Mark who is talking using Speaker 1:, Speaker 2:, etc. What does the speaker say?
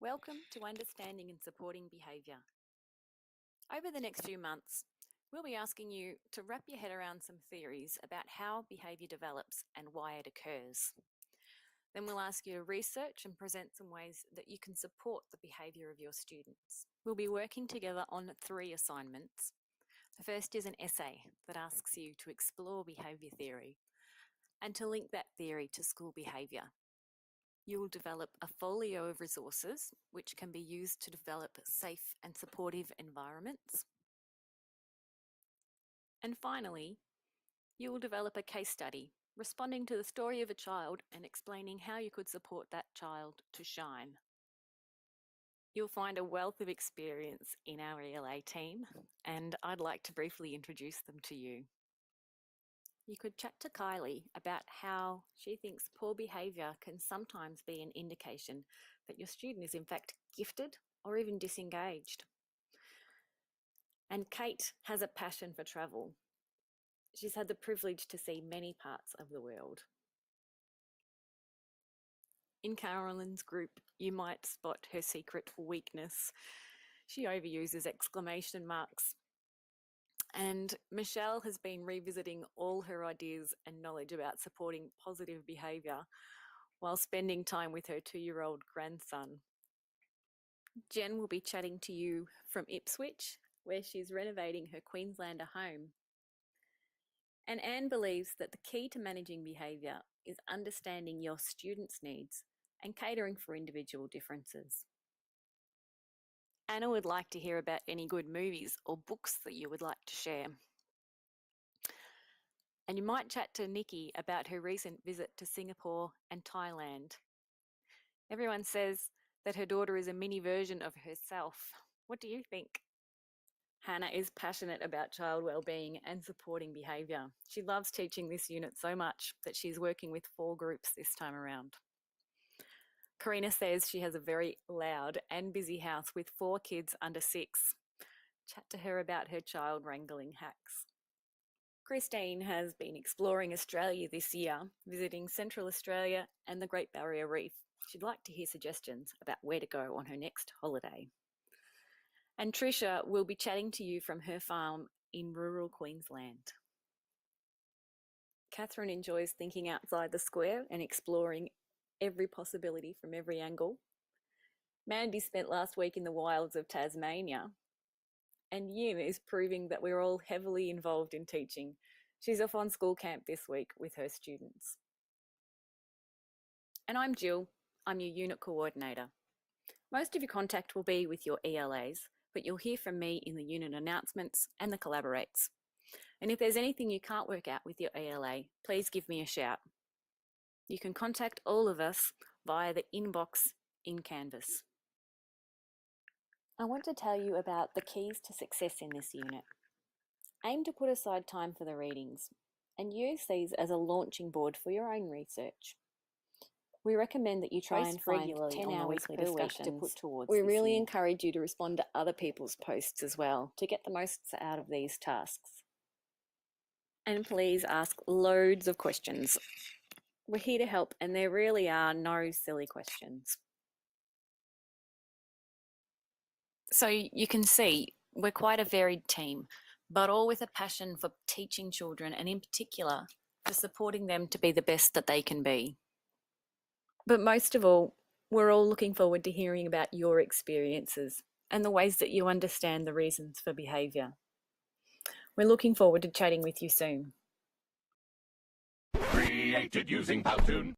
Speaker 1: Welcome to Understanding and Supporting Behaviour. Over the next few months, we'll be asking you to wrap your head around some theories about how behaviour develops and why it occurs. Then we'll ask you to research and present some ways that you can support the behaviour of your students. We'll be working together on 3 assignments. The first is an essay that asks you to explore behaviour theory and to link that theory to school behaviour. You will develop a folio of resources which can be used to develop safe and supportive environments. And finally, you will develop a case study responding to the story of a child and explaining how you could support that child to shine. You'll find a wealth of experience in our ELA team, and I'd like to briefly introduce them to you. You could chat to Kylie about how she thinks poor behaviour can sometimes be an indication that your student is in fact gifted or even disengaged. And Kate has a passion for travel. She's had the privilege to see many parts of the world. In Carolyn's group, you might spot her secret weakness. She overuses exclamation marks. And Michelle has been revisiting all her ideas and knowledge about supporting positive behaviour while spending time with her 2-year-old grandson. Jen will be chatting to you from Ipswich, where she's renovating her Queenslander home. And Anne believes that the key to managing behaviour is understanding your students' needs and catering for individual differences. Anna would like to hear about any good movies or books that you would like to share. And you might chat to Nikki about her recent visit to Singapore and Thailand. Everyone says that her daughter is a mini version of herself. What do you think? Hannah is passionate about child wellbeing and supporting behaviour. She loves teaching this unit so much that she's working with 4 groups this time around. Karina says she has a very loud and busy house with 4 kids under 6. Chat to her about her child wrangling hacks. Christine has been exploring Australia this year, visiting Central Australia and the Great Barrier Reef. She'd like to hear suggestions about where to go on her next holiday. And Tricia will be chatting to you from her farm in rural Queensland. Catherine enjoys thinking outside the square and exploring every possibility from every angle. Mandy spent last week in the wilds of Tasmania. And Yin is proving that we're all heavily involved in teaching. She's off on school camp this week with her students. And I'm Jill. I'm your unit coordinator. Most of your contact will be with your ELAs, but you'll hear from me in the unit announcements and the collaborates. And if there's anything you can't work out with your ELA, please give me a shout. You can contact all of us via the inbox in Canvas. I want to tell you about the keys to success in this unit. Aim to put aside time for the readings and use these as a launching board for your own research. We recommend that you try and find 10 hours per week to put towards. We really encourage you to respond to other people's posts as well to get the most out of these tasks. And please ask loads of questions. We're here to help, and there really are no silly questions. So you can see we're quite a varied team, but all with a passion for teaching children and in particular for supporting them to be the best that they can be. But most of all, we're all looking forward to hearing about your experiences and the ways that you understand the reasons for behaviour. We're looking forward to chatting with you soon.
Speaker 2: Created using Powtoon.